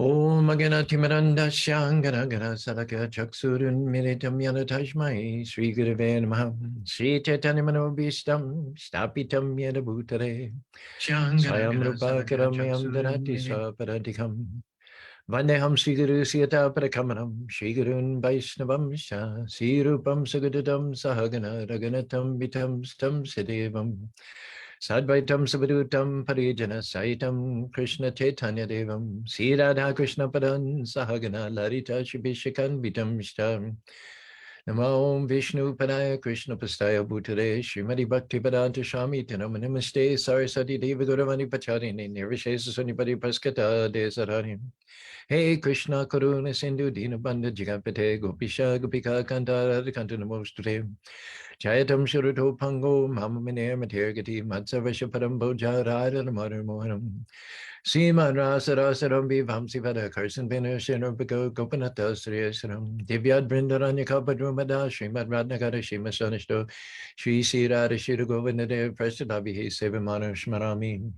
Om Agana Timaranda Shangana Gana Salaka Chaksurun Militam Yanatashmai Sri Gurave Namaha Sri Chaitanya Manobishtam Stapitam Yadabhutare Swayam Rupa Karamayam Danati Swaparadikam Vandeham Sri Guru Siyata Parakamanam Sri Gurun Vaishnavam Sha Sri Rupam Sagadadam Sahagana Raganatam Vitam Stam Sidevam Sadvaitam Sabadutam Parijana Saitam Krishna Chaitanya Devam Sri Radha Krishna Padan Sahagana Larita Shibhishakan Vitam Shtam Namo Vishnu Padaya Krishna Pastaya Bhutare Srimati Bhakti Padanta Shami Tanam Namaste Sarasati Deva Gauravani Pacharini Nirvishesa Sunipati Paskata Desarani Hey Krishna Karuna Sindhu Dinabandha Jigapate Gopisha Gopika Kanta Kanta Namostude Chayatam Shuruto Pango Mama Mine Matergati Matsavasha Parambo Jarada Namadar Mohanam Sima Rasa Rasaram Vamsi Vada Karsan Vena Shenopiko Gopanata Sriyasaram Divyad Brindaranya Kapadrumada Srimad Radnagata Shima Sanishto Sri Sirada Shira Govindade Prastadabihi Sevamana Shmarami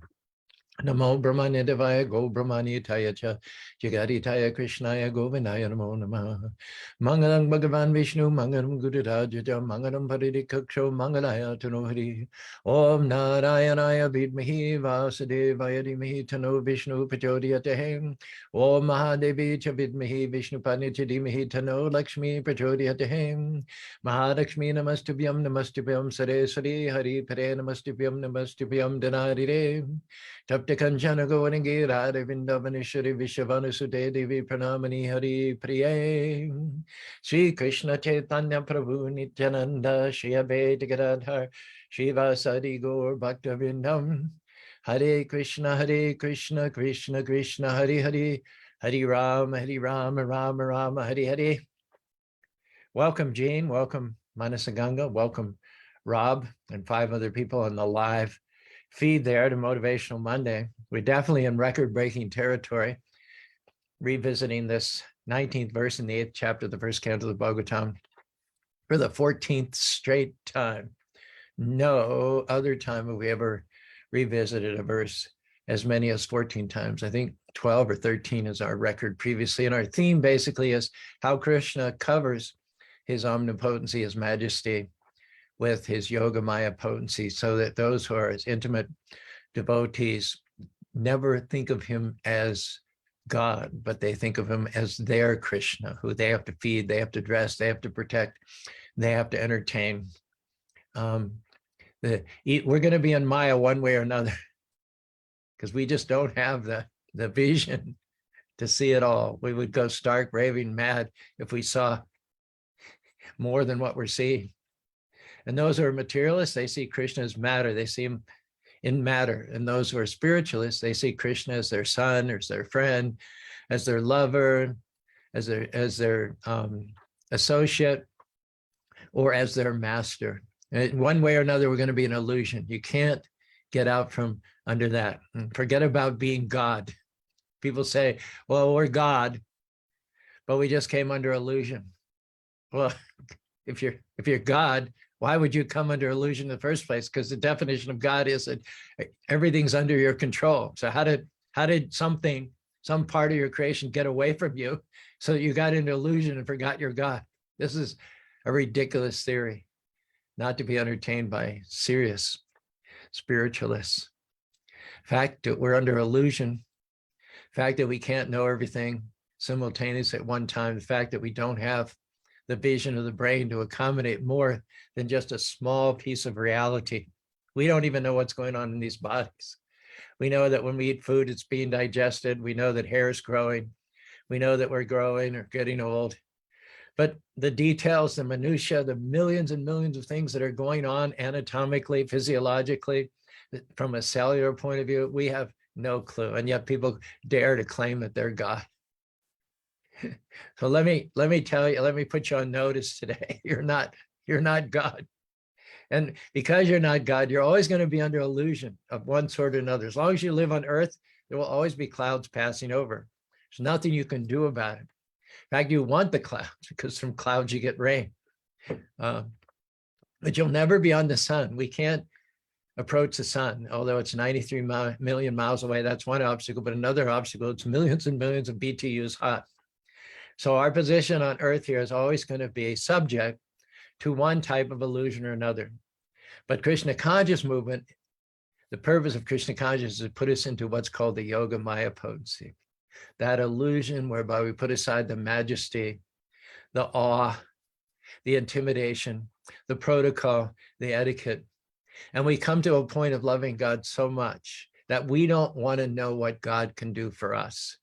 Namo Brahmanya Devaya Go Brahmani Taya Cha Jagati Taya Krishnaya Govindaya Namo Namaha Mangalam Bhagavan Vishnu Mangalam Gururajaja Mangalam Paridikaksho Mangalaya Tanohri Om Narayanaya Vidmahi Vasudevaya Dhimahi Tano Vishnu Prachodhyate Om Mahadevi Cha Vidmahi Vishnu Padnita Dhimahi Tano Lakshmi Prachodhyate Mahalakshmi Namastubhyam Namastubhyam Saraswati Hari Pare Namastubhyam Namastubhyam Dhanarire Tapta Kanchana Govingi Radha Vindavanishari Vishavanasute Devi Pranamani Hari Priye Sri Krishna Chaitanya Prabhu Nityananda Shri Abheda Gadadhar Shiva Sadi Gaur Bhakta Vindam Hare Krishna Krishna Krishna Hare Hare Hare Rama Rama Hare Hare. Welcome Jean, welcome Manasaganga, welcome Rob and 5 other people on the live feed there to Motivational Monday. We're definitely in record-breaking territory, revisiting this 19th verse in the 8th chapter of the first canto of the Bhagavatam for the 14th straight time. No other time have we ever revisited a verse as many as 14 times. I think 12 or 13 is our record previously. And our theme basically is how Krishna covers his omnipotency, his majesty, with his Yogamaya potency, so that those who are his intimate devotees never think of him as God, but they think of him as their Krishna, who they have to feed, they have to dress, they have to protect, they have to entertain. We're going to be in Maya one way or another, because we just don't have the vision to see it all. We would go stark raving mad if we saw more than what we're seeing. And those who are materialists, they see Krishna as matter. They see him in matter. And those who are spiritualists, they see Krishna as their son, or as their friend, as their lover, as their associate, or as their master. And one way or another, we're going to be an illusion. You can't get out from under that. And forget about being God. People say, well, we're God, but we just came under illusion. Well, if you're God, why would you come under illusion in the first place? Because the definition of God is that everything's under your control. So how did some part of your creation get away from you so that you got into illusion and forgot your God? This is a ridiculous theory, not to be entertained by serious spiritualists. Fact that we're under illusion, fact that we can't know everything simultaneously at one time, the fact that we don't have the vision of the brain to accommodate more than just a small piece of reality. We don't even know what's going on in these bodies. We know that when we eat food, it's being digested. We know that hair is growing. We know that we're growing or getting old. But the details, the minutiae, the millions and millions of things that are going on anatomically, physiologically, from a cellular point of view, we have no clue. And yet people dare to claim that they're God. So let me tell you, let me put you on notice today. You're not God. And because you're not God, you're always going to be under illusion of one sort or another. As long as you live on earth, there will always be clouds passing over. There's nothing you can do about it. In fact, you want the clouds, because from clouds you get rain. But you'll never be on the sun. We can't approach the sun. Although it's 93 million miles away, that's one obstacle, but another obstacle, it's millions and millions of BTUs hot. So our position on Earth here is always going to be subject to one type of illusion or another. But Krishna conscious movement, the purpose of Krishna consciousness is to put us into what's called the yoga maya potency, that illusion whereby we put aside the majesty, the awe, the intimidation, the protocol, the etiquette, and we come to a point of loving God so much that we don't want to know what God can do for us,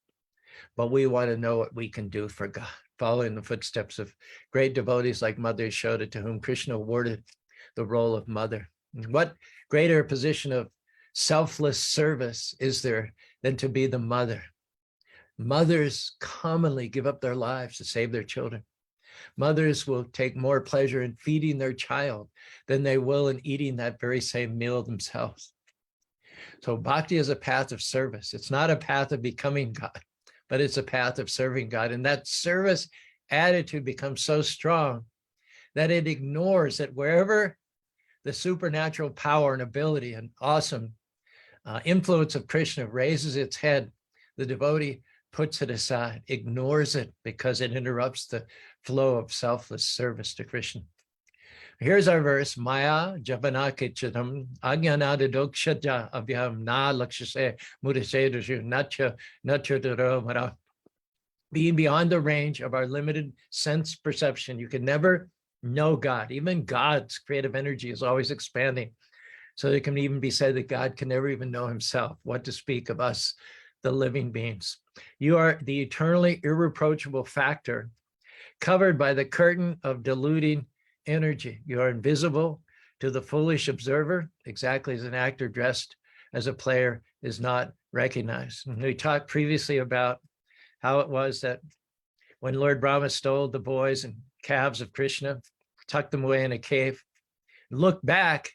but we want to know what we can do for God, following the footsteps of great devotees like Mother Yashoda, to whom Krishna awarded the role of mother. What greater position of selfless service is there than to be the mother? Mothers commonly give up their lives to save their children. Mothers will take more pleasure in feeding their child than they will in eating that very same meal themselves. So bhakti is a path of service. It's not a path of becoming God, but it's a path of serving God. And that service attitude becomes so strong that it ignores that wherever the supernatural power and ability and awesome influence of Krishna raises its head, the devotee puts it aside, ignores it, because it interrupts the flow of selfless service to Krishna. Here's our verse: Maya Javana Kichatam Agyanada Dokshaja Abhyam Na Lakshase Mudashe Nacha Mara. Being beyond the range of our limited sense perception, you can never know God. Even God's creative energy is always expanding. So it can even be said that God can never even know himself, what to speak of us, the living beings. You are the eternally irreproachable factor covered by the curtain of deluding energy. You are invisible to the foolish observer, exactly as an actor dressed as a player is not recognized. And we talked previously about how it was that when Lord Brahma stole the boys and calves of Krishna, tucked them away in a cave, looked back,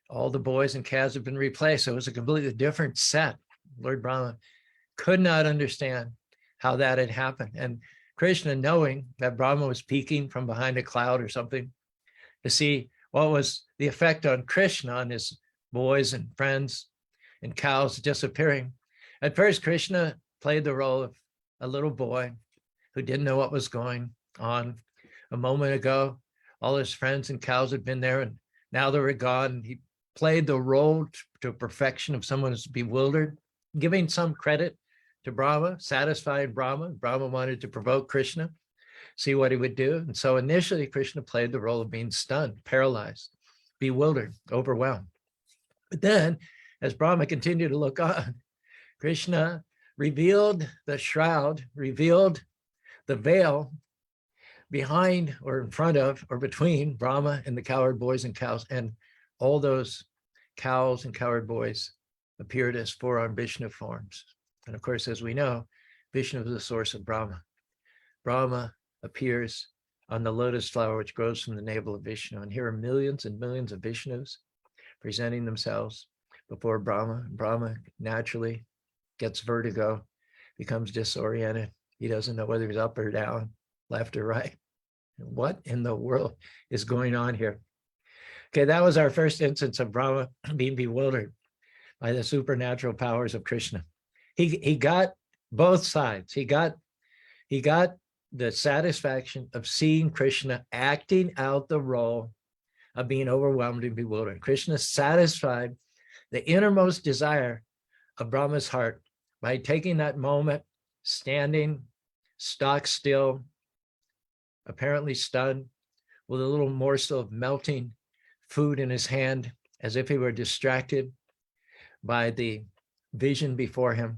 all the boys and calves have been replaced. So it was a completely different set. Lord Brahma could not understand how that had happened. And Krishna, knowing that Brahma was peeking from behind a cloud or something to see what was the effect on Krishna, on his boys and friends and cows disappearing. At first, Krishna played the role of a little boy who didn't know what was going on. A moment ago, all his friends and cows had been there, and now they were gone. He played the role to perfection of someone who's bewildered, giving some credit to Brahma, satisfied Brahma. Brahma wanted to provoke Krishna, see what he would do. And so initially, Krishna played the role of being stunned, paralyzed, bewildered, overwhelmed. But then, as Brahma continued to look on, Krishna revealed the shroud, revealed the veil behind or in front of or between Brahma and the cowherd boys and cows. And all those cows and cowherd boys appeared as four-armed Vishnu forms. And of course, as we know, Vishnu is the source of Brahma. Brahma appears on the lotus flower, which grows from the navel of Vishnu. And here are millions and millions of Vishnus presenting themselves before Brahma. Brahma naturally gets vertigo, becomes disoriented. He doesn't know whether he's up or down, left or right. What in the world is going on here? Okay, that was our first instance of Brahma being bewildered by the supernatural powers of Krishna. He got both sides. He got the satisfaction of seeing Krishna acting out the role of being overwhelmed and bewildered. Krishna satisfied the innermost desire of Brahma's heart by taking that moment, standing stock still, apparently stunned, with a little morsel of melting food in his hand, as if he were distracted by the vision before him.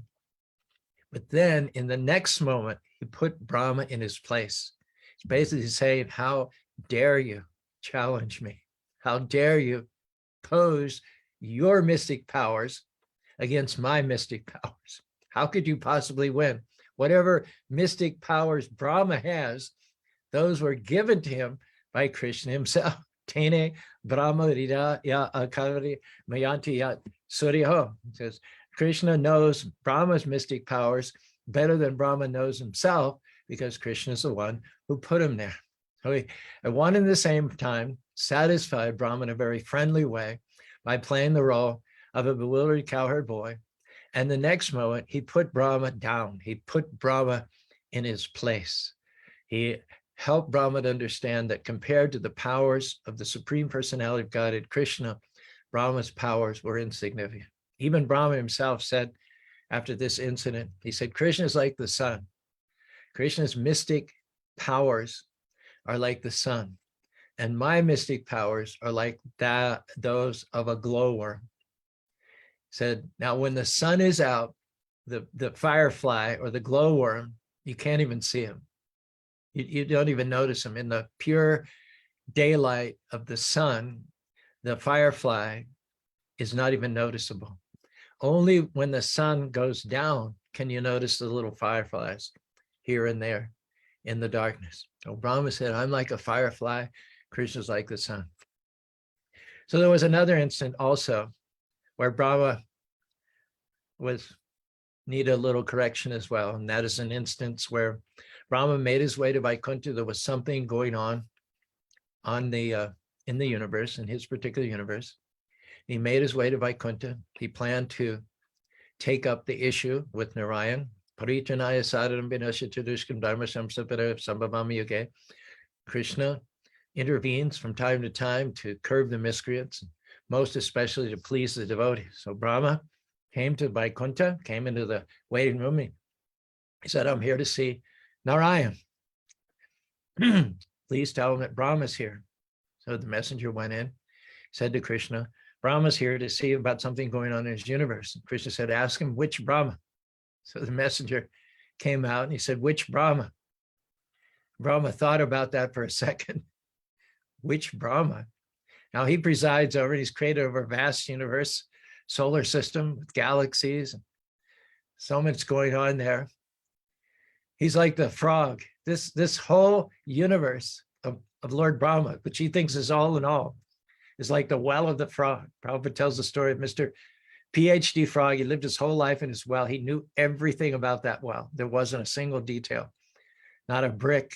But then in the next moment, he put Brahma in his place. He's basically saying, how dare you challenge me? How dare you pose your mystic powers against my mystic powers? How could you possibly win? Whatever mystic powers Brahma has, those were given to him by Krishna himself. Tene Brahma Rida Ya Akari Mayanti Ya Suryaho. It says Krishna knows Brahma's mystic powers better than Brahma knows himself, because Krishna is the one who put him there. So he, at one and the same time, satisfied Brahma in a very friendly way by playing the role of a bewildered cowherd boy. And the next moment, he put Brahma down. He put Brahma in his place. He helped Brahma to understand that compared to the powers of the Supreme Personality of Godhead, Krishna, Brahma's powers were insignificant. Even Brahma himself said after this incident, he said, Krishna is like the sun. Krishna's mystic powers are like the sun. And my mystic powers are like those of a glowworm. Said, now when the sun is out, the firefly or the glowworm, you can't even see him. You don't even notice him. In the pure daylight of the sun, the firefly is not even noticeable. Only when the sun goes down can you notice the little fireflies here and there in the darkness. So Brahma said, I'm like a firefly, Krishna's like the sun. So there was another instant also where Brahma needed a little correction as well. And that is an instance where Brahma made his way to Vaikuntha. There was something going on in the universe, in his particular universe. He made his way to Vaikuntha. He planned to take up the issue with Narayan. Krishna intervenes from time to time to curb the miscreants, most especially to please the devotees. So Brahma came to Vaikuntha, came into the waiting room. He said, I'm here to see Narayan. Please tell him that Brahma's here. So the messenger went in, said to Krishna, Brahma's here to see about something going on in his universe. And Krishna said, ask him which Brahma. So the messenger came out and he said, which Brahma? Brahma thought about that for a second. Which Brahma? Now he presides over, he's created over a vast universe, solar system with galaxies, and so much going on there. He's like the frog. This whole universe of Lord Brahma, which he thinks is all in all, is like the well of the frog. Prabhupada tells the story of Mr. PhD frog. He lived his whole life in his well. He knew everything about that well. There wasn't a single detail, not a brick,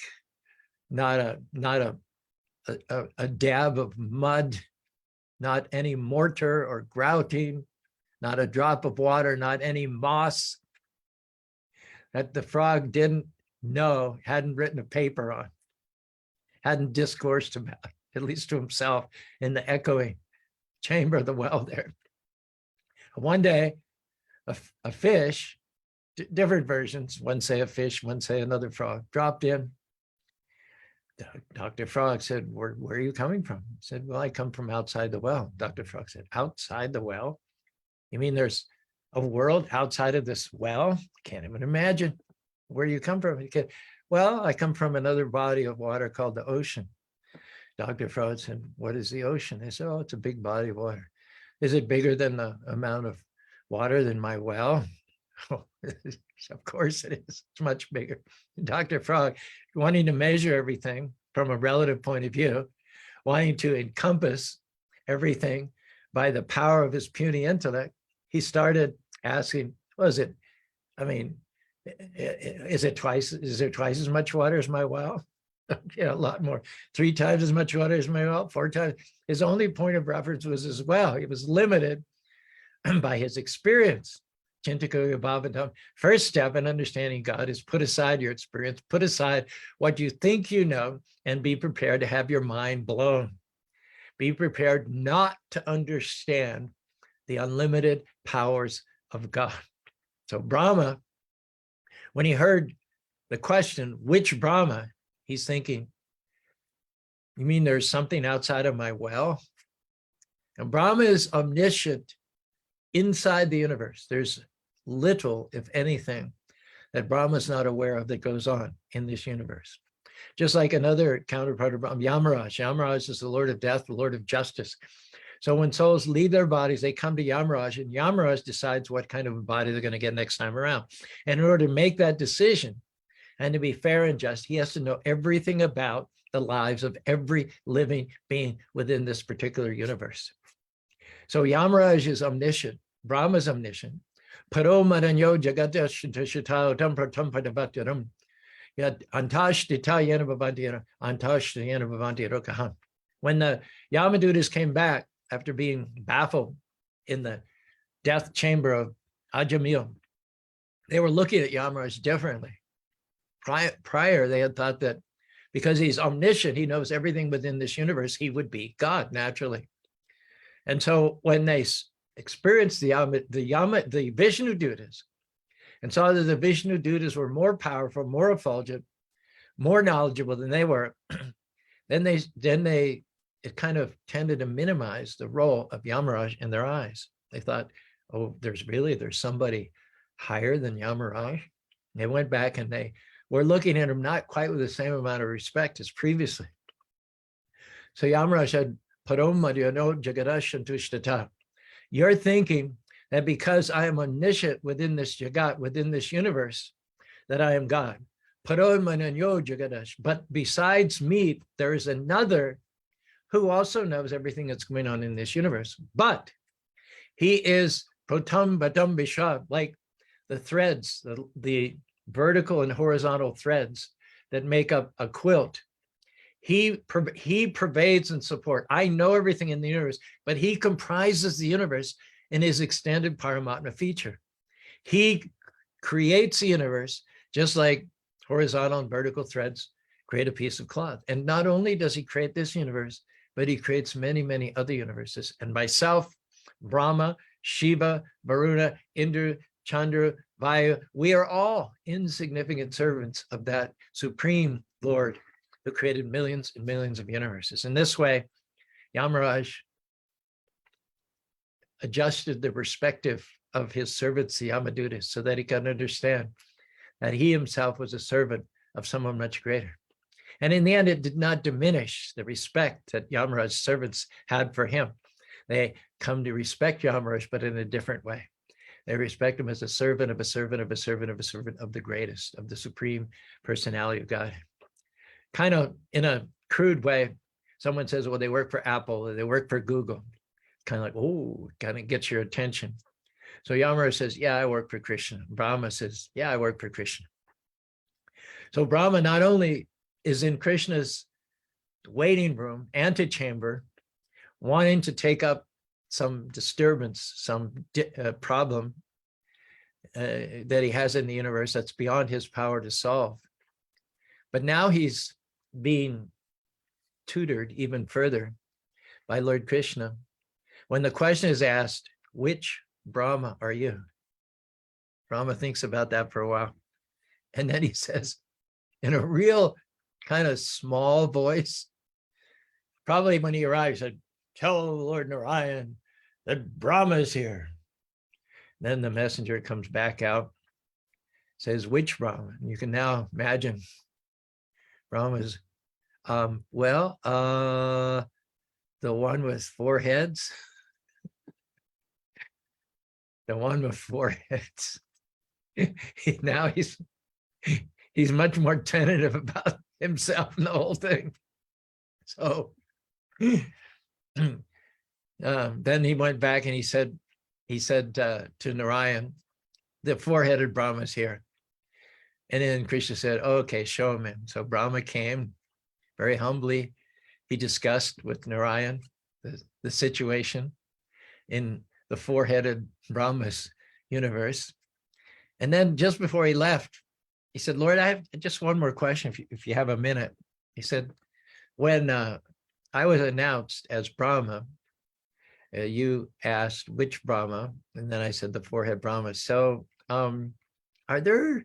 not a dab of mud, not any mortar or grouting, not a drop of water, not any moss that the frog didn't know, hadn't written a paper on, hadn't discoursed about, at least to himself, in the echoing chamber of the well there. One day, a fish, different versions, one say a fish, one say another frog, dropped in. Dr. Frog said, where are you coming from? He said, well, I come from outside the well. Dr. Frog said, outside the well? You mean there's a world outside of this well? Can't even imagine where you come from. He said, well, I come from another body of water called the ocean. Dr. Frog said, what is the ocean? They said, oh, it's a big body of water. Is it bigger than the amount of water than my well? Oh, of course it is. It's much bigger. Dr. Frog, wanting to measure everything from a relative point of view, wanting to encompass everything by the power of his puny intellect, he started asking, was it, I mean, is there twice as much water as my well? A lot more, 3 times as much water as my well, 4 times. His only point of reference was his well. He was limited by his experience. First step in understanding God is put aside your experience, put aside what you think you know, and be prepared to have your mind blown. Be prepared not to understand the unlimited powers of God. So Brahma, when he heard the question, which Brahma, he's thinking, you mean there's something outside of my well? And Brahma is omniscient inside the universe. There's little, if anything, that Brahma is not aware of that goes on in this universe. Just like another counterpart of Brahma, Yamaraj. Yamaraj is the Lord of death, the Lord of justice. So when souls leave their bodies, they come to Yamaraj, and Yamaraj decides what kind of a body they're going to get next time around. And in order to make that decision and to be fair and just, he has to know everything about the lives of every living being within this particular universe. So Yamaraj is omniscient, Brahma is omniscient. Paro maranyo jagatashitao tampratampadavatiram yad antashtitayana bhavanti antashtayana bhavanti rokahan. When the Yamadutas came back after being baffled in the death chamber of Ajamil, they were looking at Yamaraj differently. Prior, they had thought that because he's omniscient, he knows everything within this universe, he would be God naturally. And so when they experienced the Vishnu Dutas and saw that the Vishnu Dutas were more powerful, more effulgent, more knowledgeable than they were, then it kind of tended to minimize the role of Yamaraj in their eyes. They thought, oh, there's somebody higher than Yamaraj. They went back and they were looking at him not quite with the same amount of respect as previously. So Yamaraj said, Param Madhyano Jagadashantushtata. You're thinking that because I am omniscient within this Jagat, within this universe, that I am God. Param Madhyano Jagadash. But besides me, there is another who also knows everything that's going on in this universe. But he is Protam Batam Bisha, like the threads, the vertical and horizontal threads that make up a quilt. He pervades and support. I know everything in the universe, but he comprises the universe in his extended Paramatma feature. He creates the universe just like horizontal and vertical threads create a piece of cloth. And not only does he create this universe, but he creates many, many other universes. And myself, Brahma, Shiva, Varuna, Indra, Chandra, Vayu, we are all insignificant servants of that supreme Lord who created millions and millions of universes. In this way, Yamaraj adjusted the perspective of his servants, the Yamadutas, so that he could understand that he himself was a servant of someone much greater. And in the end, it did not diminish the respect that Yamaraj's servants had for him. They come to respect Yamaraj, but in a different way. They respect him as a servant of a servant of a servant of a servant of the greatest, of the supreme personality of God. Kind of in a crude way, someone says, well, they work for Apple or they work for Google. Kind of like, oh, kind of gets your attention. So Yamaraj says, yeah, I work for Krishna. Brahma says, yeah, I work for Krishna. So Brahma not only is in Krishna's waiting room, antechamber, wanting to take up some disturbance, some problem that he has in the universe that's beyond his power to solve. But now he's being tutored even further by Lord Krishna. When the question is asked, which Brahma are you? Brahma thinks about that for a while. And then he says, in a real kind of small voice, probably when he arrives, said, tell Lord Narayan that Brahma is here. Then the messenger comes back out, says, which Brahma? And you can now imagine Brahma's, the one with four heads. The one with four heads. Now he's much more tentative about himself and the whole thing. So then he went back and he said to Narayan, the four-headed Brahma is here. And then Krishna said, oh, okay, show him in. So Brahma came very humbly. He discussed with Narayan the situation in the four-headed Brahma's universe. And then just before he left, he said, Lord, I have just one more question if you have a minute. He said, when I was announced as Brahma, you asked which Brahma, and then I said the four-head Brahma. So are there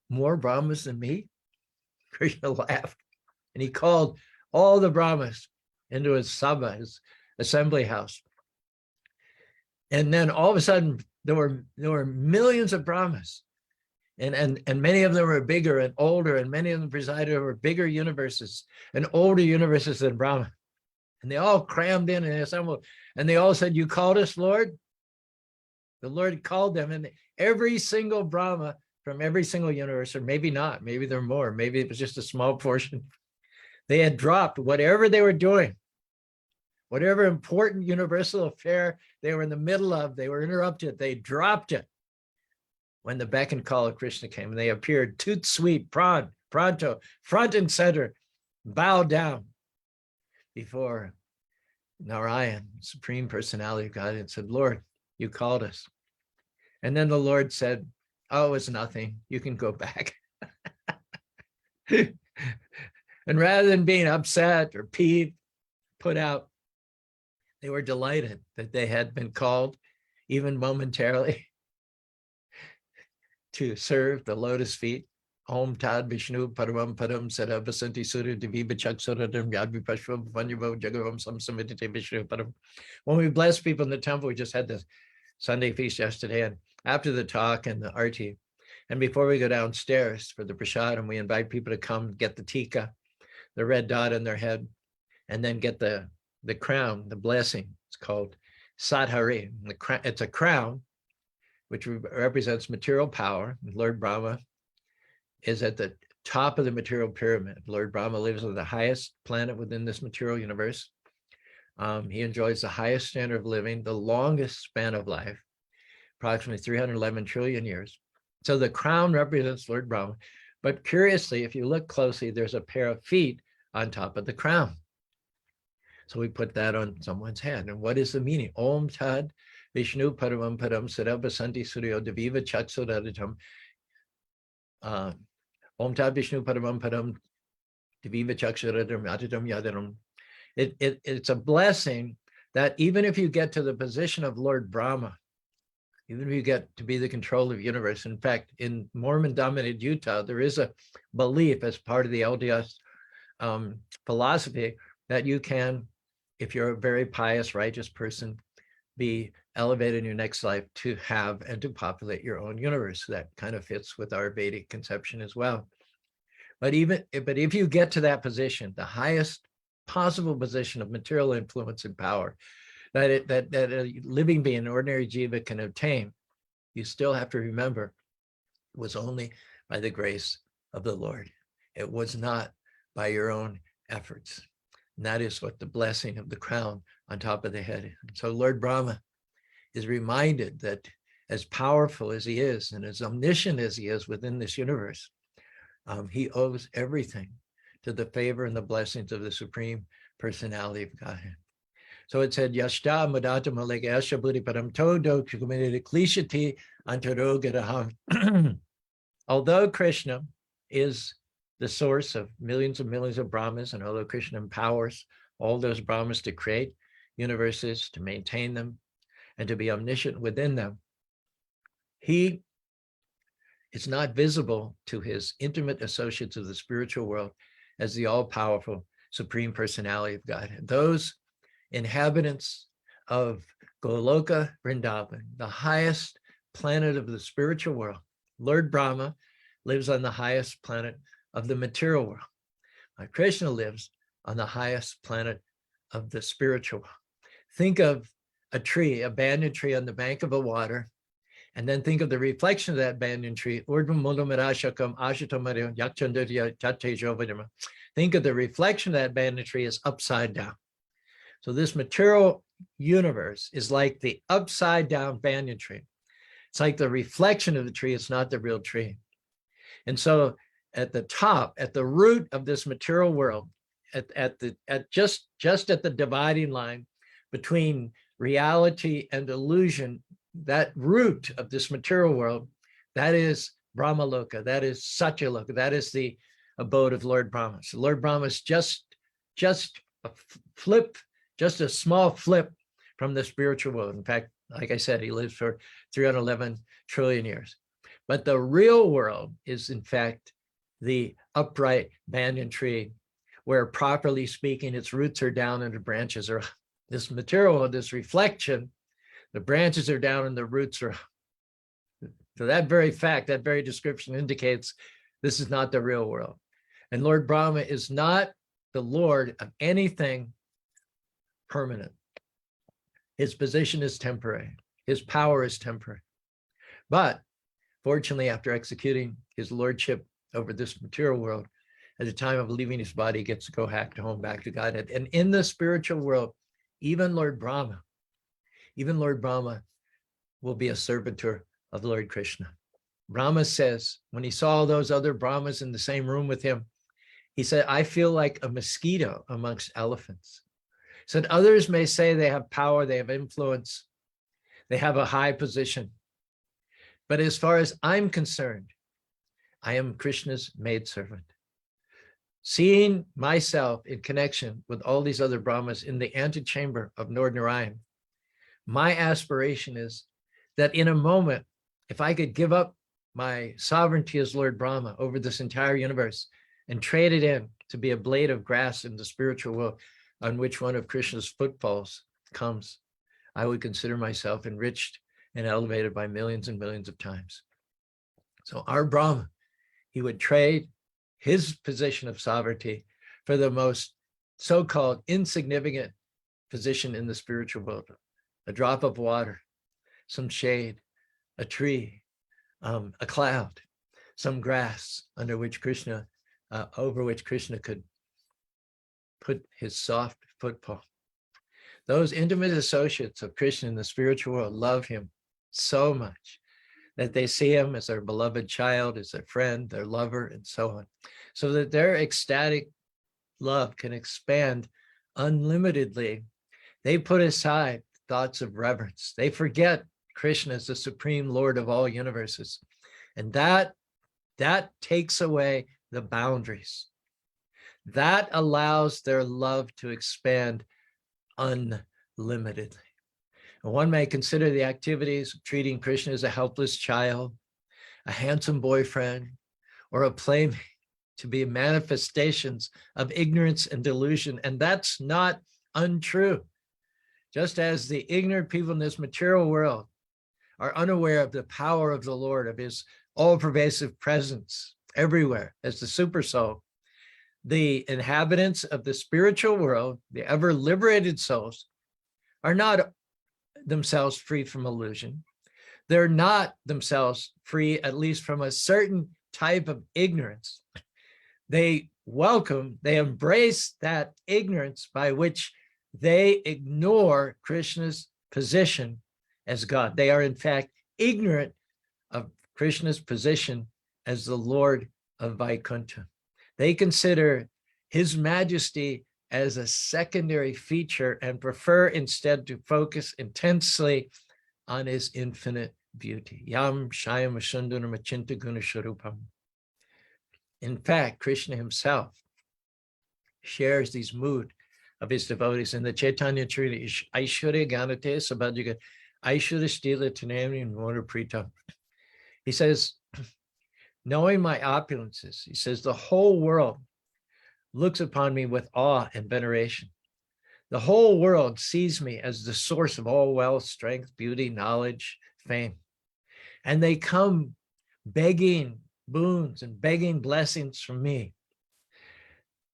more Brahmas than me? Krishna laughed, and he called all the Brahmas into his sabha, his assembly house. And then all of a sudden, there were millions of Brahmas, and many of them were bigger and older, and many of them presided over bigger universes and older universes than Brahma. And they all crammed in and assembled, and they all said, you called us, Lord? The Lord called them, and every single Brahma from every single universe, or maybe not, maybe there are more, maybe it was just a small portion. They had dropped whatever they were doing, whatever important universal affair they were in the middle of, they were interrupted, they dropped it when the beck and call of Krishna came, and they appeared toot sweet, pronto, front and center, bowed down before Narayan, Supreme Personality of God, and said, Lord, you called us. And then the Lord said, oh, it's nothing. You can go back. And rather than being upset or peeved, put out, they were delighted that they had been called, even momentarily, to serve the lotus feet. Om Tad Vishnu Paramam Param Sarabhasanti Suru Diviva Chaksuradam Yadvi Pashvam Vanyavo Jagavam Samsamitite Vishnu Param. When we bless people in the temple, we just had the Sunday feast yesterday, and after the talk and the arti, and before we go downstairs for the prasadam, we invite people to come get the tika, the red dot on their head, and then get the crown, the blessing. It's called Sadhari. It's a crown which represents material power. Lord Brahma is at the top of the material pyramid. Lord Brahma lives on the highest planet within this material universe. He enjoys the highest standard of living, the longest span of life, approximately 311 trillion years. So the crown represents Lord Brahma. But curiously, if you look closely, there's a pair of feet on top of the crown. So we put that on someone's head. And what is the meaning? Om Tad Vishnu Paramam Param Sarabhasanti Suryo Deviva Chaksudadatam. Om Tad Vishnu Paramam Param Deviva Chaksudadatam Yadatam Yadatam. It's a blessing that even if you get to the position of Lord Brahma, even if you get to be the controller of the universe, in fact, in Mormon-dominated Utah, there is a belief as part of the LDS philosophy that you can, if you're a very pious, righteous person, be elevated in your next life to have and to populate your own universe. That kind of fits with our Vedic conception as well. But if you get to that position, the highest possible position of material influence and power that a living being, an ordinary jiva, can obtain, you still have to remember it was only by the grace of the Lord. It was not by your own efforts. And that is what the blessing of the crown on top of the head is. So Lord Brahma is reminded that as powerful as he is and as omniscient as he is within this universe, he owes everything to the favor and the blessings of the Supreme Personality of Godhead. So it said, Yashta Madata Maleka Ashabudi Param Todo Klishati Antarogadaha. Although Krishna is the source of millions and millions of Brahmas, and although Krishna empowers all those Brahmas to create universes, to maintain them, and to be omniscient within them, he is not visible to his intimate associates of the spiritual world as the all-powerful Supreme Personality of Godhead. Those inhabitants of Goloka Vrindavan, the highest planet of the spiritual world. Lord Brahma lives on the highest planet of the material world. Krishna lives on the highest planet of the spiritual world. Think of a tree, a banyan tree on the bank of a water, and then think of the reflection of that banyan tree. Think of the reflection of that banyan tree as upside down. So this material universe is like the upside down banyan tree. It's like the reflection of the tree. It's not the real tree. And so at the top, at the root of this material world, just at the dividing line between reality and illusion, that root of this material world, that is Brahmaloka, that is Satyaloka, that is the abode of Lord Brahma. So Lord Brahma is just a small flip from the spiritual world. In fact, like I said, he lives for 311 trillion years. But the real world is, in fact, the upright banyan tree, where, properly speaking, its roots are down and the branches are this material, this reflection. The branches are down and the roots are. So that very fact, that very description indicates this is not the real world. And Lord Brahma is not the Lord of anything permanent. His position is temporary. His power is temporary. But fortunately, after executing his lordship over this material world, at the time of leaving his body, he gets to go home back to Godhead. And in the spiritual world, even Lord Brahma will be a servitor of Lord Krishna. Brahma says, when he saw those other Brahmas in the same room with him, he said, I feel like a mosquito amongst elephants. Said others may say they have power, they have influence, they have a high position. But as far as I'm concerned, I am Krishna's maidservant. Seeing myself in connection with all these other Brahmas in the antechamber of Lord Narayan, my aspiration is that in a moment, if I could give up my sovereignty as Lord Brahma over this entire universe and trade it in to be a blade of grass in the spiritual world on which one of Krishna's footfalls comes, I would consider myself enriched and elevated by millions and millions of times. So our Brahma, he would trade his position of sovereignty for the most so-called insignificant position in the spiritual world. A drop of water, some shade, a tree, a cloud, some grass under which Krishna, over which Krishna could put his soft footpaw. Those intimate associates of Krishna in the spiritual world love him so much that they see him as their beloved child, as their friend, their lover, and so on, so that their ecstatic love can expand unlimitedly. They put aside thoughts of reverence. They forget Krishna as the supreme Lord of all universes. And that takes away the boundaries. That allows their love to expand unlimitedly. And one may consider the activities of treating Krishna as a helpless child, a handsome boyfriend, or a playmate to be manifestations of ignorance and delusion. And that's not untrue. Just as the ignorant people in this material world are unaware of the power of the Lord, of his all-pervasive presence everywhere as the super soul, the inhabitants of the spiritual world, the ever-liberated souls, are not themselves free from illusion. They're not themselves free, at least from a certain type of ignorance. They welcome, they embrace that ignorance by which they ignore Krishna's position as God. They are in fact ignorant of Krishna's position as the Lord of Vaikuntha. They consider his majesty as a secondary feature and prefer instead to focus intensely on his infinite beauty. Yam Shayam Asundaram Achinta Gunasharupam. In fact, Krishna himself shares these mood of his devotees in the Chaitanya Trina, Aishwarya Ganate Sabhajagat, Aishwarya Stila Tanami and Mora Prita. He says, knowing my opulences, he says, the whole world looks upon me with awe and veneration. The whole world sees me as the source of all wealth, strength, beauty, knowledge, fame. And they come begging boons and begging blessings from me.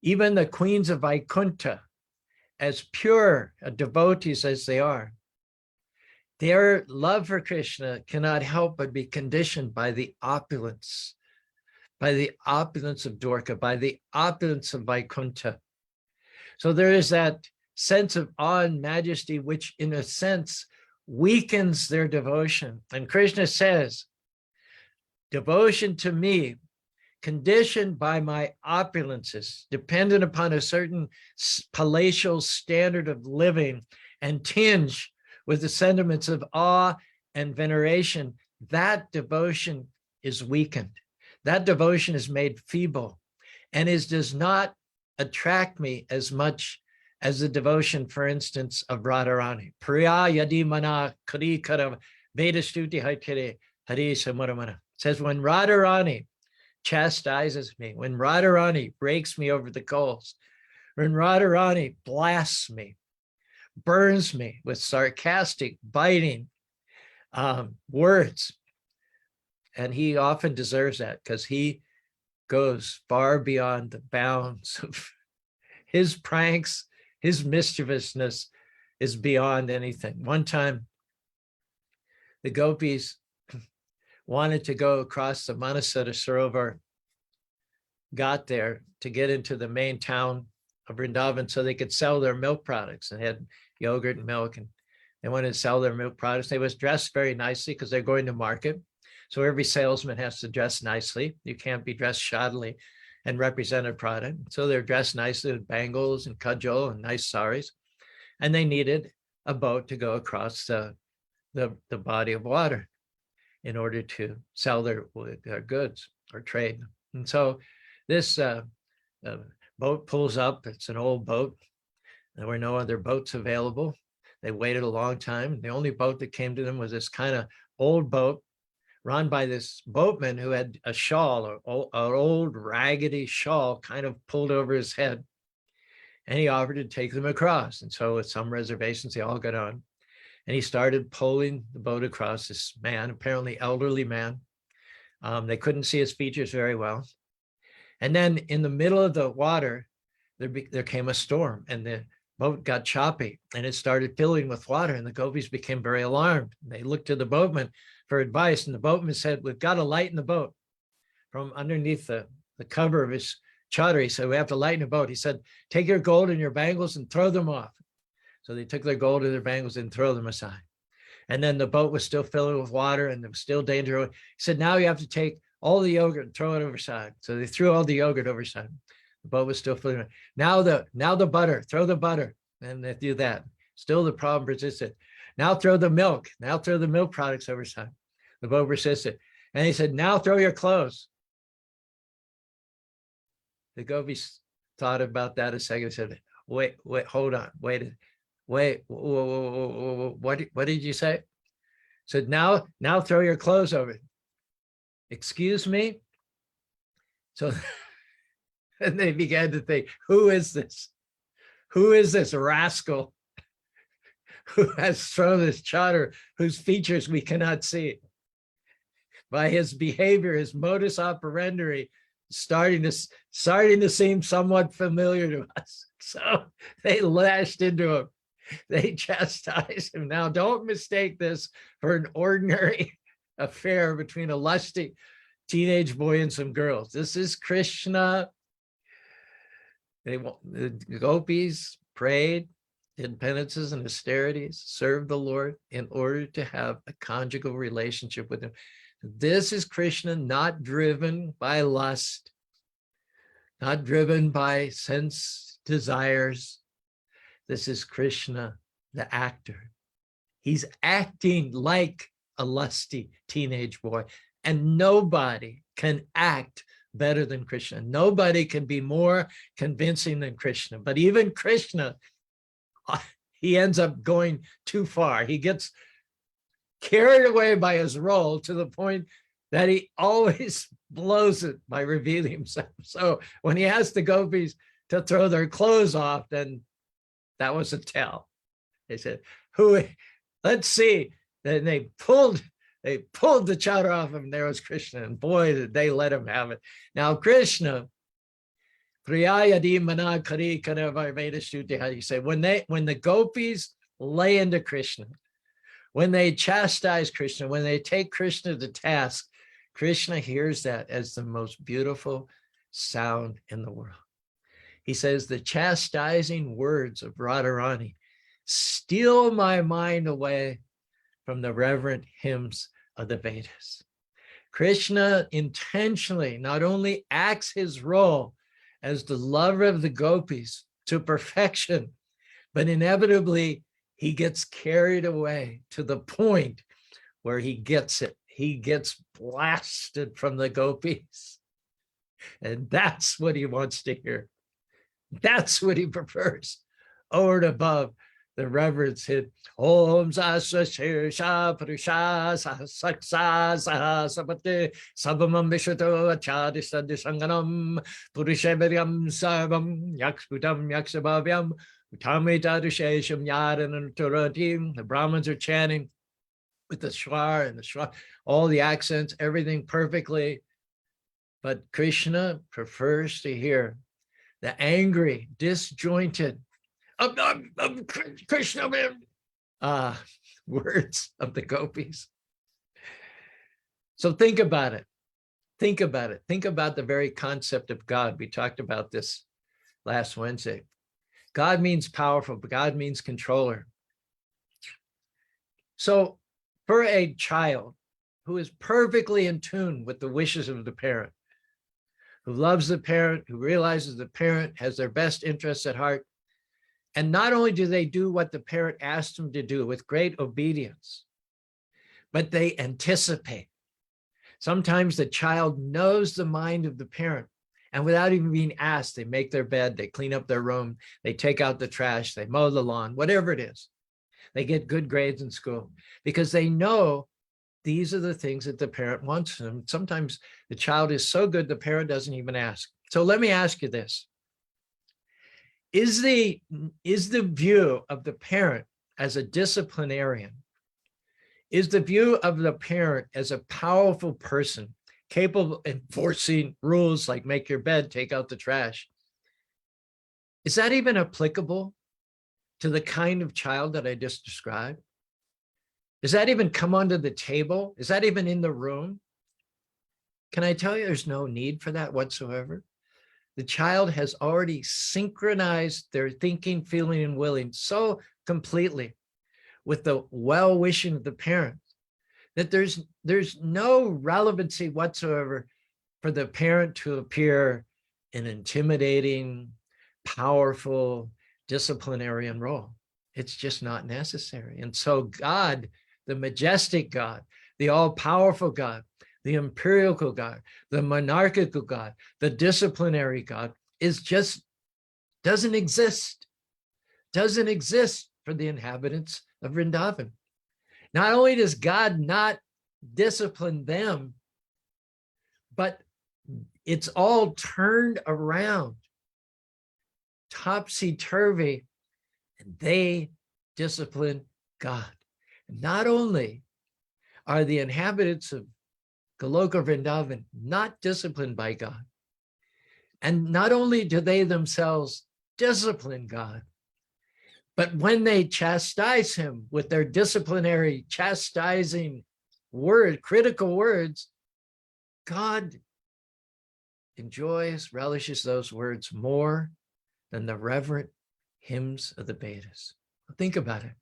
Even the queens of Vaikuntha, as pure devotees as they are, their love for Krishna cannot help but be conditioned by the opulence of Dwarka, by the opulence of Vaikuntha. So there is that sense of awe and majesty, which in a sense weakens their devotion. And Krishna says, devotion to me, conditioned by my opulences, dependent upon a certain palatial standard of living and tinged with the sentiments of awe and veneration, that devotion is weakened. That devotion is made feeble and does not attract me as much as the devotion, for instance, of Radharani. Priya yadi mana kari kara vedastuti haitere hari samaramana. Says, when Radharani chastises me, when Radharani breaks me over the coals, when Radharani blasts me, burns me with sarcastic, biting words. And he often deserves that because he goes far beyond the bounds of his pranks. His mischievousness is beyond anything. One time, the gopis wanted to go across the Manasara Sarovar, got there to get into the main town of Vrindavan so they could sell their milk products. They had yogurt and milk, and they wanted to sell their milk products. They was dressed very nicely because they're going to market. So every salesman has to dress nicely. You can't be dressed shoddily and represent a product. So they're dressed nicely with bangles and kajol and nice saris. and they needed a boat to go across the body of water in order to sell their goods or trade. And so this boat pulls up. It's an old boat. There were no other boats available. They waited a long time. The only boat that came to them was this kind of old boat run by this boatman who had a shawl, an old raggedy shawl kind of pulled over his head. And he offered to take them across. And so with some reservations, they all got on. And he started pulling the boat across. This man, apparently elderly man. They couldn't see his features very well. And then in the middle of the water, there came a storm, and the boat got choppy, and it started filling with water, and the gopis became very alarmed. They looked to the boatman for advice, and the boatman said, "We've got to lighten the boat." From underneath the cover of his chadar, he said, "We have to lighten the boat." He said, "Take your gold and your bangles and throw them off." So they took their gold and their bangles and throw them aside. And then the boat was still filling with water, and there was still danger. He said, "Now you have to take all the yogurt and throw it overside." So they threw all the yogurt overside. The boat was still filling. Now the butter, throw the butter. And they do that. Still the problem persisted. "Now throw the milk. Now throw the milk products overside." The boat persisted. And he said, "Now throw your clothes." The gopis thought about that a second and said, wait, hold on, wait, what did you say? Said, now throw your clothes over. Excuse me? So, and they began to think, who is this? Who is this rascal who has thrown this chadar whose features we cannot see? By his behavior, his modus operandi, starting to seem somewhat familiar to us. So they lashed into him. They chastised him. Now, don't mistake this for an ordinary affair between a lusty teenage boy and some girls. This is Krishna. The gopis prayed, did penances and austerities, served the Lord in order to have a conjugal relationship with him. This is Krishna, not driven by lust, not driven by sense desires. This is Krishna, the actor. He's acting like a lusty teenage boy, and nobody can act better than Krishna. Nobody can be more convincing than Krishna. But even Krishna, he ends up going too far. He gets carried away by his role to the point that he always blows it by revealing himself. So when he asked the gopis to throw their clothes off, then that was a tell. They said, let's see. Then they pulled the chadar off him. There was Krishna, and boy, did they let him have it. Now Krishna, Priyayadi Mana Kari Veda Shuti, you say, when the gopis lay into Krishna, when they chastise Krishna, when they take Krishna to task, Krishna hears that as the most beautiful sound in the world. He says, the chastising words of Radharani steal my mind away from the reverent hymns of the Vedas. Krishna intentionally not only acts his role as the lover of the gopis to perfection, but inevitably he gets carried away to the point where he gets it. He gets blasted from the gopis. And that's what he wants to hear. That's what he prefers over and above the reverence hit. Om Sasha Shirsha Purusha Saksa Sahasapate Sabamam Vishato Achadi Sadisanganam Purushabiryam Sarvam Yaksputam Yaksabhavyam Utamita Dushesham Yaran Turatim. The Brahmins are chanting with the Shwar and the Shwar, all the accents, everything perfectly. But Krishna prefers to hear the angry, disjointed, Krishna, words of the gopis. So think about it. Think about it. Think about the very concept of God. We talked about this last Wednesday. God means powerful, but God means controller. So for a child who is perfectly in tune with the wishes of the parent, who loves the parent, who realizes the parent has their best interests at heart, And not only do they do what the parent asked them to do with great obedience, but they anticipate. Sometimes the child knows the mind of the parent, and without even being asked, they make their bed, they clean up their room, they take out the trash, they mow the lawn, whatever it is. They get good grades in school because they know these are the things that the parent wants them. Sometimes the child is so good, the parent doesn't even ask. So let me ask you this. Is the view of the parent as a disciplinarian, is the view of the parent as a powerful person capable of enforcing rules like make your bed, take out the trash, is that even applicable to the kind of child that I just described? Does that even come onto the table? Is that even in the room? Can I tell you there's no need for that whatsoever? The child has already synchronized their thinking, feeling, and willing so completely with the well-wishing of the parent that there's no relevancy whatsoever for the parent to appear an intimidating, powerful disciplinarian role. It's just not necessary. And so God, the majestic God, the all-powerful God, the empirical God, the monarchical God, the disciplinary God is just doesn't exist for the inhabitants of Vrindavan. Not only does God not discipline them, but it's all turned around, topsy-turvy, and they discipline God. Not only are the inhabitants of Goloka Vrindavan not disciplined by God, and not only do they themselves discipline God, but when they chastise him with their disciplinary, chastising word, critical words, God enjoys, relishes those words more than the reverent hymns of the Vedas. Think about it.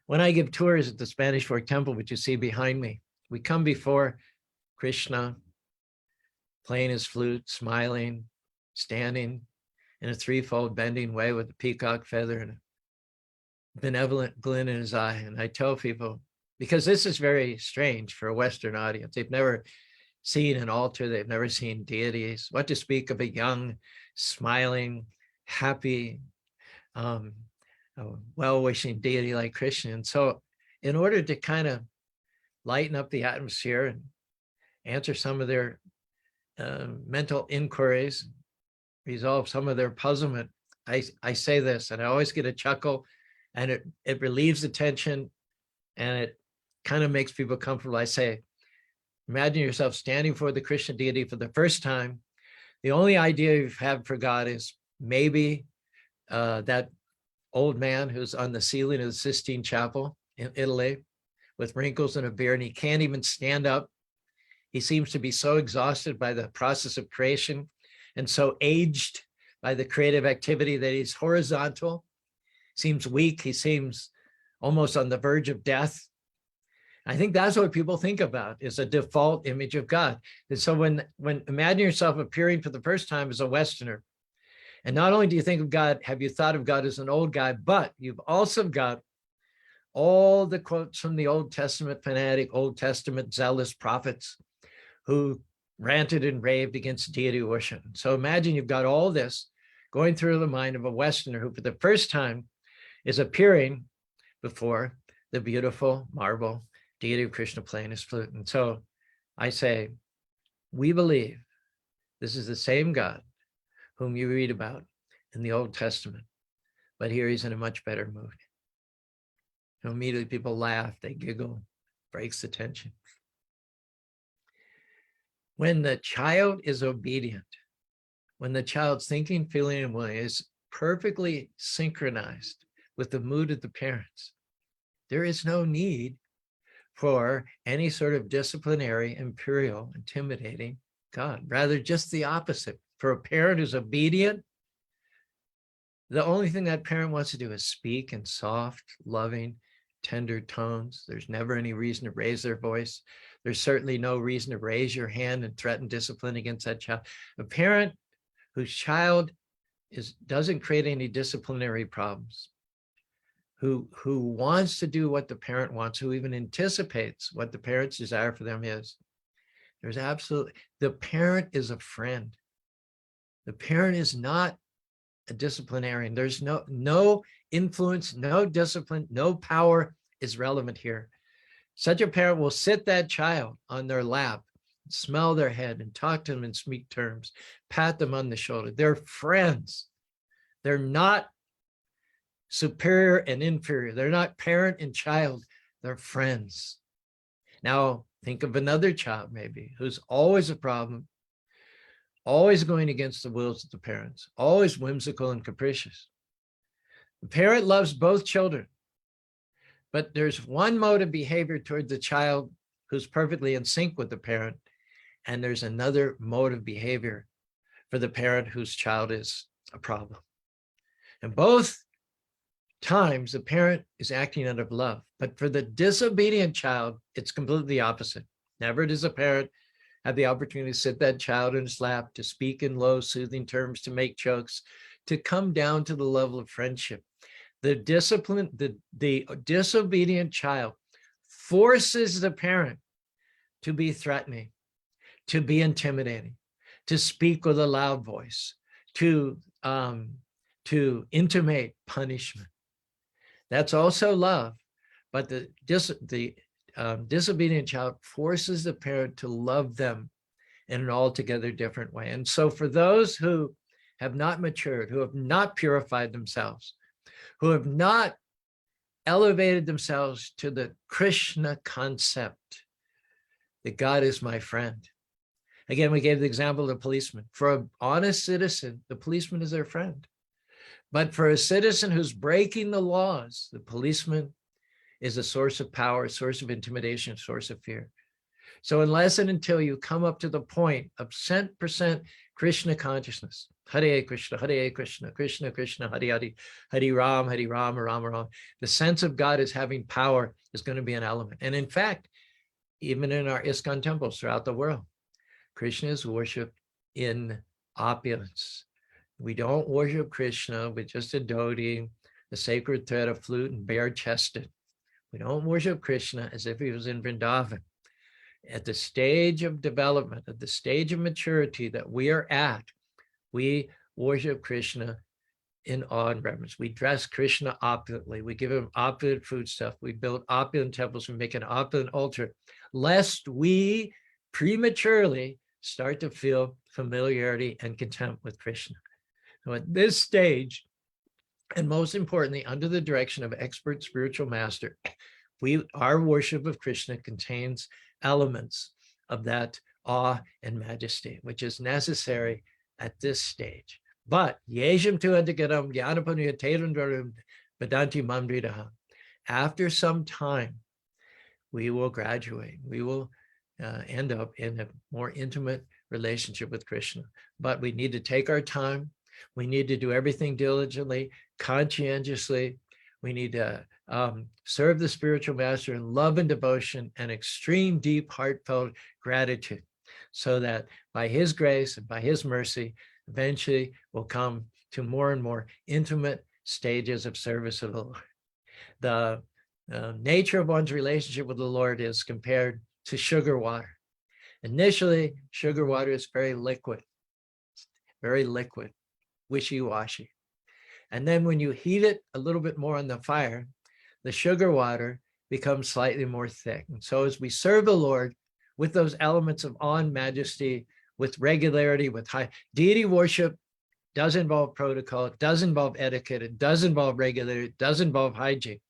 When I give tours at the Spanish Fork Temple, which you see behind me, we come before Krishna, playing his flute, smiling, standing in a threefold bending way with a peacock feather and a benevolent glint in his eye. And I tell people, because this is very strange for a Western audience, they've never seen an altar, they've never seen deities, what to speak of a young, smiling, happy, well-wishing deity like Krishna. And so in order to kind of lighten up the atmosphere and answer some of their mental inquiries, resolve some of their puzzlement, I say this, and I always get a chuckle, and it relieves the tension, and it kind of makes people comfortable. I say, imagine yourself standing before the Krishna deity for the first time. The only idea you've had for God is maybe that old man who's on the ceiling of the Sistine Chapel in Italy with wrinkles and a beard, and he can't even stand up. He seems to be so exhausted by the process of creation and so aged by the creative activity that he's horizontal, seems weak. He seems almost on the verge of death. I think that's what people think about, is a default image of God. And so when imagine yourself appearing for the first time as a Westerner, and not only do you think of God, have you thought of God as an old guy, but you've also got all the quotes from the Old Testament fanatic, Old Testament zealous prophets who ranted and raved against deity worship. So imagine you've got all this going through the mind of a Westerner who for the first time is appearing before the beautiful marble deity of Krishna playing his flute. And so I say, we believe this is the same God whom you read about in the Old Testament, but here he's in a much better mood. And immediately people laugh, they giggle, breaks the tension. When the child is obedient, when the child's thinking, feeling, and willing is perfectly synchronized with the mood of the parents, there is no need for any sort of disciplinary, imperial, intimidating God. Rather, just the opposite. For a parent who's obedient, the only thing that parent wants to do is speak in soft, loving, tender tones. There's never any reason to raise their voice. There's certainly no reason to raise your hand and threaten discipline against that child. A parent whose child doesn't create any disciplinary problems, who wants to do what the parent wants, who even anticipates what the parent's desire for them is, there's absolutely, the parent is a friend. The parent is not a disciplinarian. There's no influence, no discipline, no power is relevant here. Such a parent will sit that child on their lap, smell their head, and talk to them in sweet terms, pat them on the shoulder. They're friends. They're not superior and inferior. They're not parent and child. They're friends. Now, think of another child maybe who's always a problem, always going against the wills of the parents, always whimsical and capricious. The parent loves both children, but there's one mode of behavior toward the child who's perfectly in sync with the parent, and there's another mode of behavior for the parent whose child is a problem. And both times the parent is acting out of love, but for the disobedient child, it's completely opposite. Never does a parent have the opportunity to sit that child in his lap, to speak in low, soothing terms, to make jokes, to come down to the level of friendship. The disobedient child forces the parent to be threatening, to be intimidating, to speak with a loud voice, to intimate punishment. That's also love, but the disobedient child forces the parent to love them in an altogether different way. And so for those who have not matured, who have not purified themselves, who have not elevated themselves to the Krishna concept that God is my friend. Again, we gave the example of the policeman. For an honest citizen, the policeman is their friend. But for a citizen who's breaking the laws, the policeman is a source of power, a source of intimidation, a source of fear. So unless and until you come up to the point of 100% Krishna consciousness, Hare Krishna, Krishna Krishna, Hare Hare, Hare Ram, Ram Ram, the sense of God as having power is going to be an element. And in fact, even in our ISKCON temples throughout the world, Krishna is worshipped in opulence. We don't worship Krishna with just a dhoti, a sacred thread, a flute, and bare-chested. We don't worship Krishna as if he was in Vrindavan. At the stage of development, at the stage of maturity that we are at, we worship Krishna in awe and reverence. We dress Krishna opulently. We give him opulent foodstuff. We build opulent temples. We make an opulent altar, lest we prematurely start to feel familiarity and contempt with Krishna. So at this stage, and most importantly, under the direction of expert spiritual master, our worship of Krishna contains elements of that awe and majesty, which is necessary at this stage. But after some time, we will graduate. We will end up in a more intimate relationship with Krishna. But we need to take our time. We need to do everything diligently, conscientiously. We need to serve the spiritual master in love and devotion and extreme, deep, heartfelt gratitude, so that by his grace and by his mercy, eventually we'll come to more and more intimate stages of service of the Lord. The nature of one's relationship with the Lord is compared to sugar water. Initially, sugar water is very liquid, wishy-washy. And then when you heat it a little bit more on the fire, the sugar water becomes slightly more thick. And so as we serve the Lord with those elements of awe and majesty, with regularity, with high deity worship, does involve protocol, it does involve etiquette, it does involve regularity, it does involve hygiene.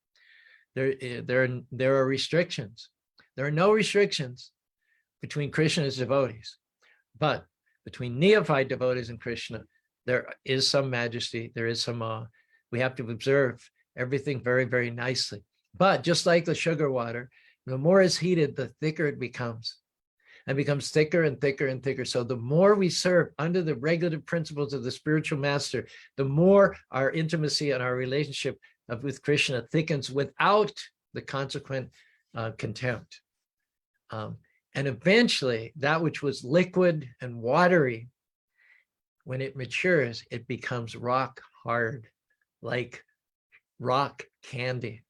There are restrictions. There are no restrictions between Krishna and his devotees, but between neophyte devotees and Krishna, there is some majesty, there is some awe. We have to observe everything very, very nicely. But just like the sugar water, the more it's heated, the thicker it becomes. And becomes thicker and thicker and thicker. So the more we serve under the regulative principles of the spiritual master, the more our intimacy and our relationship with Krishna thickens without the consequent contempt. And eventually, that which was liquid and watery when it matures, it becomes rock hard, like rock candy.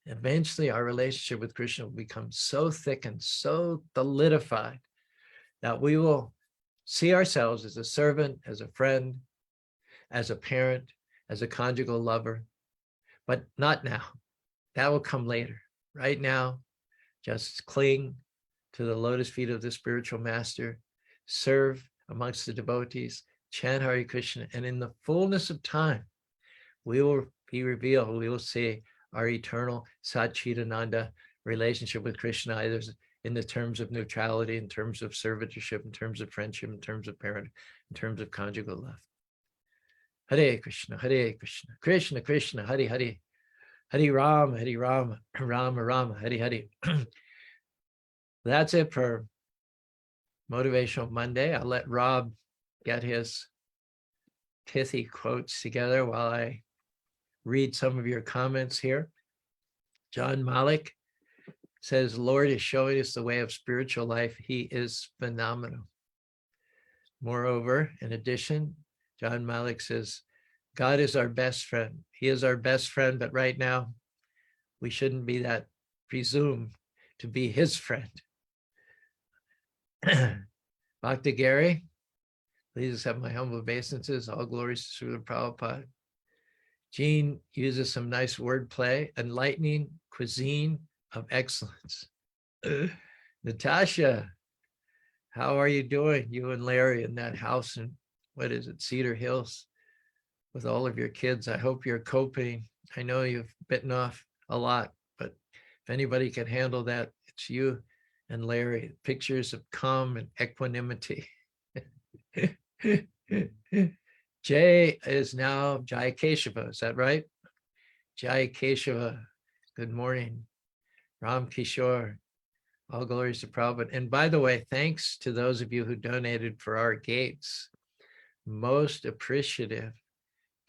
Eventually, our relationship with Krishna will become so thick and so solidified that we will see ourselves as a servant, as a friend, as a parent, as a conjugal lover, but not now. That will come later. Right now, just cling to the lotus feet of the spiritual master, serve amongst the devotees, chant Hare Krishna, and in the fullness of time, we will be revealed. We will see our eternal Satchitananda relationship with Krishna, either in the terms of neutrality, in terms of servitorship, in terms of friendship, in terms of parent, in terms of conjugal love. Hare Krishna, Krishna Krishna, Hare Hare, Hare Rama, Rama Rama, Hare Hare. That's it for Motivational Monday. I'll let Rob get his pithy quotes together while I read some of your comments here. John Malik says, Lord is showing us the way of spiritual life. He is phenomenal. Moreover, in addition, John Malik says, God is our best friend. He is our best friend, but right now, we shouldn't be that presumed to be his friend. Bhakti Gary, please accept my humble obeisances. All glories to Srila Prabhupada. Jean uses some nice wordplay. Enlightening cuisine of excellence. Natasha, how are you doing? You and Larry in that house in, what is it, Cedar Hills, with all of your kids. I hope you're coping. I know you've bitten off a lot, but if anybody can handle that, it's you and Larry. Pictures of calm and equanimity. Jay is now Jai Keshava, is that right? Jai Keshava, good morning. Ram Kishore, all glories to Prabhupada. And by the way, thanks to those of you who donated for our gates. Most appreciative.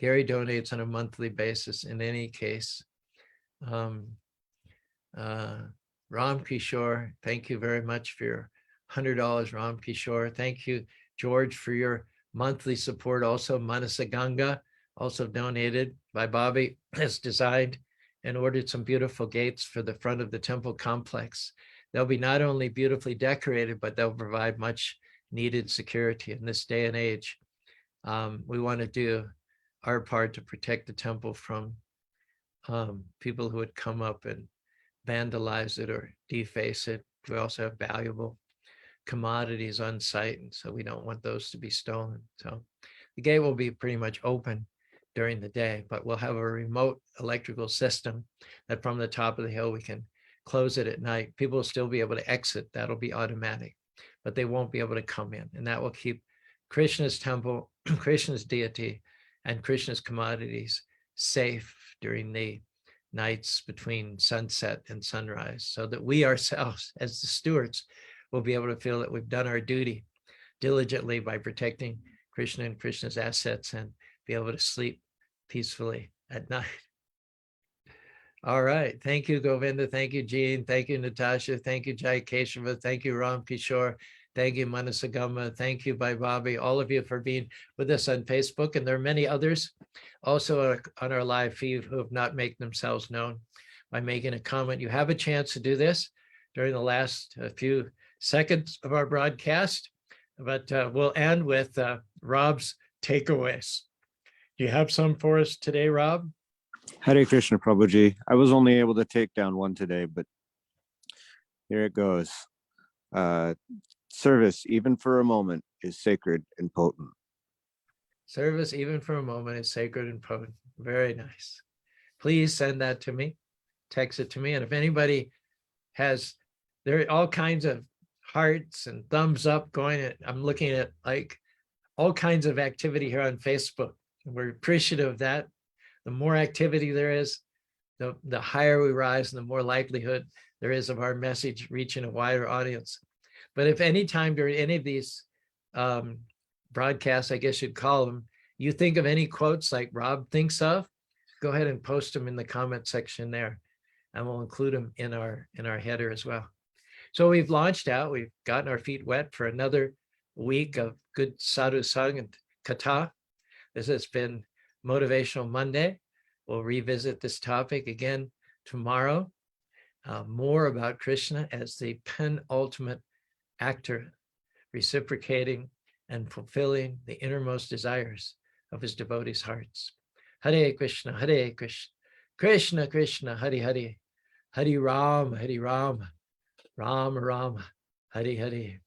Gary donates on a monthly basis in any case. Ram Kishore, thank you very much for your $100, Ram Kishore. Thank you, George, for your monthly support. Also, Manasa Ganga, also donated by Bobby, has designed and ordered some beautiful gates for the front of the temple complex. They'll be not only beautifully decorated, but they'll provide much needed security in this day and age. We want to do our part to protect the temple from people who would come up and vandalize it or deface it. We also have valuable commodities on site, and so we don't want those to be stolen. So the gate will be pretty much open during the day, but we'll have a remote electrical system that from the top of the hill we can close it at night. People will still be able to exit. That'll be automatic, but they won't be able to come in, and that will keep Krishna's temple, Krishna's deity, and Krishna's commodities safe during the nights between sunset and sunrise, so that we ourselves, as the stewards, will be able to feel that we've done our duty diligently by protecting Krishna and Krishna's assets and be able to sleep peacefully at night. All right. Thank you, Govinda. Thank you, Jean. Thank you, Natasha. Thank you, Jai Keshava. Thank you, Ram Kishore. Thank you, Manasagama. Thank you, Bhai Bobby. All of you for being with us on Facebook. And there are many others also on our live feed who have not made themselves known by making a comment. You have a chance to do this during the last few seconds of our broadcast, but we'll end with Rob's takeaways. Do you have some for us today, Rob? Hare Krishna, Prabhuji. I was only able to take down one today, but here it goes. Service, even for a moment, is sacred and potent. Service, even for a moment, is sacred and potent. Very nice. Please send that to me. Text it to me. And if anybody has, there are all kinds of hearts and thumbs up going. I'm looking at like all kinds of activity here on Facebook. We're appreciative of that. The more activity there is, the higher we rise and the more likelihood there is of our message reaching a wider audience. But if any time during any of these broadcasts, I guess you'd call them, you think of any quotes like Rob thinks of, go ahead and post them in the comment section there, and we'll include them in our header as well. So we've launched out, we've gotten our feet wet for another week of good sadhu sang and katha. This has been Motivational Monday. We'll revisit this topic again tomorrow. More about Krishna as the penultimate actor, reciprocating and fulfilling the innermost desires of his devotees' hearts. Hare Krishna, Krishna Krishna, Hare Hare, Hare Rama, Rama Rama, Hare Hare.